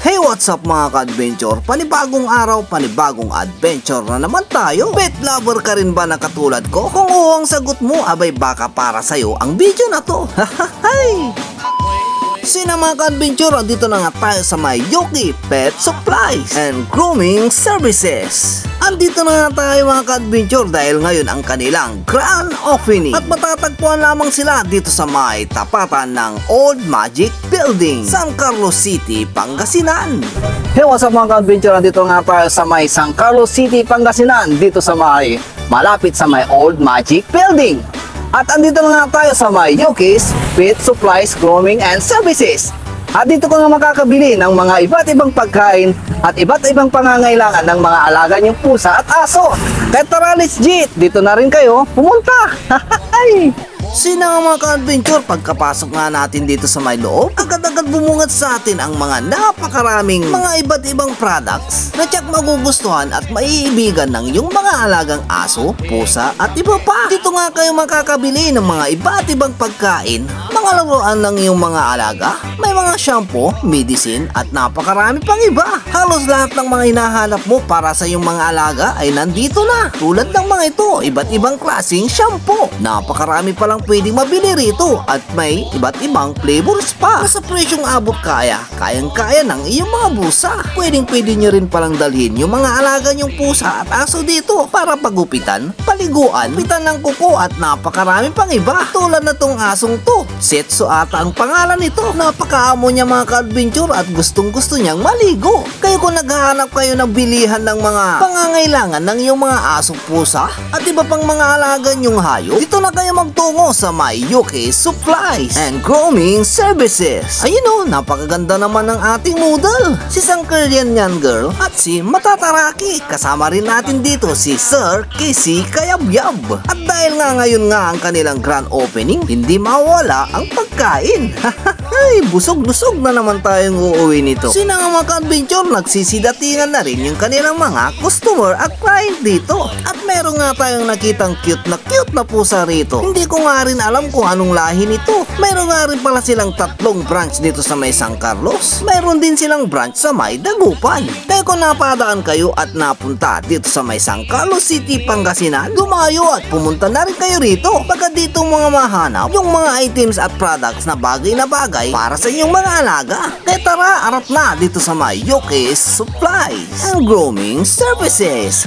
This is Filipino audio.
Hey, what's up mga ka-adventure? Panibagong araw, panibagong adventure na naman tayo. Pet lover ka rin ba na katulad ko? Kung oo ang sagot mo, abay baka para sa'yo ang video na to. Hahahay! Sina mga ka-adventure, andito na nga tayo sa may Yuki Pet Supplies and Grooming Services. Andito na nga tayo mga ka-adventure dahil ngayon ang kanilang grand opening. At matatagpuan lamang sila dito sa may tapatan ng Old Magic Building, San Carlos City, Pangasinan. Hey, what's up mga ka-adventure? Andito nga tayo sa may San Carlos City, Pangasinan, dito sa may malapit sa may Old Magic Building. At andito na nga tayo sa may Yuki's Pet Supplies, Grooming and Services. At dito ko nga makakabili ng mga iba't ibang pagkain at iba't ibang pangangailangan ng mga alaga niyong pusa at aso. Kaya tara, let's Jeet! Dito na rin kayo pumunta! Sina nga mga ka-adventure, pagkapasok nga natin dito sa may loob, agad-agad bumungad sa atin ang mga napakaraming mga iba't ibang products na tiyak magugustuhan at maiibigan ng iyong mga alagang aso, pusa at iba pa. Dito nga kayo makakabili ng mga iba't ibang pagkain, mga laruan ng iyong mga alaga, may mga shampoo, medicine at napakarami pang iba. Halos lahat ng mga hinahanap mo para sa iyong mga alaga ay nandito na. Tulad ng mga ito, iba't ibang klaseng shampoo. Napakarami palang pwedeng mabili rito at may iba't ibang flavors pa na sa presyong abot kayang-kaya ng iyong mga busa. Pwedeng-pwede nyo rin palang dalhin yung mga alaga nyong pusa at aso dito para pagupitan, paliguan, pitan ng kuko at napakarami pang iba. Tulad na tong asong to, Setso ata ang pangalan nito. Napakaamo niya mga ka-adventure at gustong-gusto niyang maligo. Kayo kung naghahanap kayo ng bilihan ng mga pangangailangan ng iyong mga aso, pusa at iba pang mga alaga nyong hayop, dito na kayo magtungo sa may Yuki Supplies and Grooming Services. Ayun o, napakaganda naman ng ating model, si Sangkarian Yan Girl at si Matataraki. Kasama rin natin dito si Sir Casey Kayabyab. At dahil nga ngayon nga ang kanilang grand opening, hindi mawala ang pagkain. Ay, busog-busog na naman tayong uuwi nito. Sina nga mga ka-adventure, nagsisidatingan na rin yung kanilang mga customer at client dito. At meron nga tayong nakitang cute na pusa rito. Hindi ko nga rin alam kung anong lahi nito. Meron nga rin pala silang 3 branch dito sa may San Carlos. Meron din silang branch sa may Dagupan. Kaya kung napadaan kayo at napunta dito sa may San Carlos City, Pangasinan, dumayo at pumunta na rin kayo rito. Pagka dito mga mahanap yung mga items at products na bagay para sa inyong mga alaga. Kaya tara, arap na dito sa may Yuki's Supplies and Grooming Services.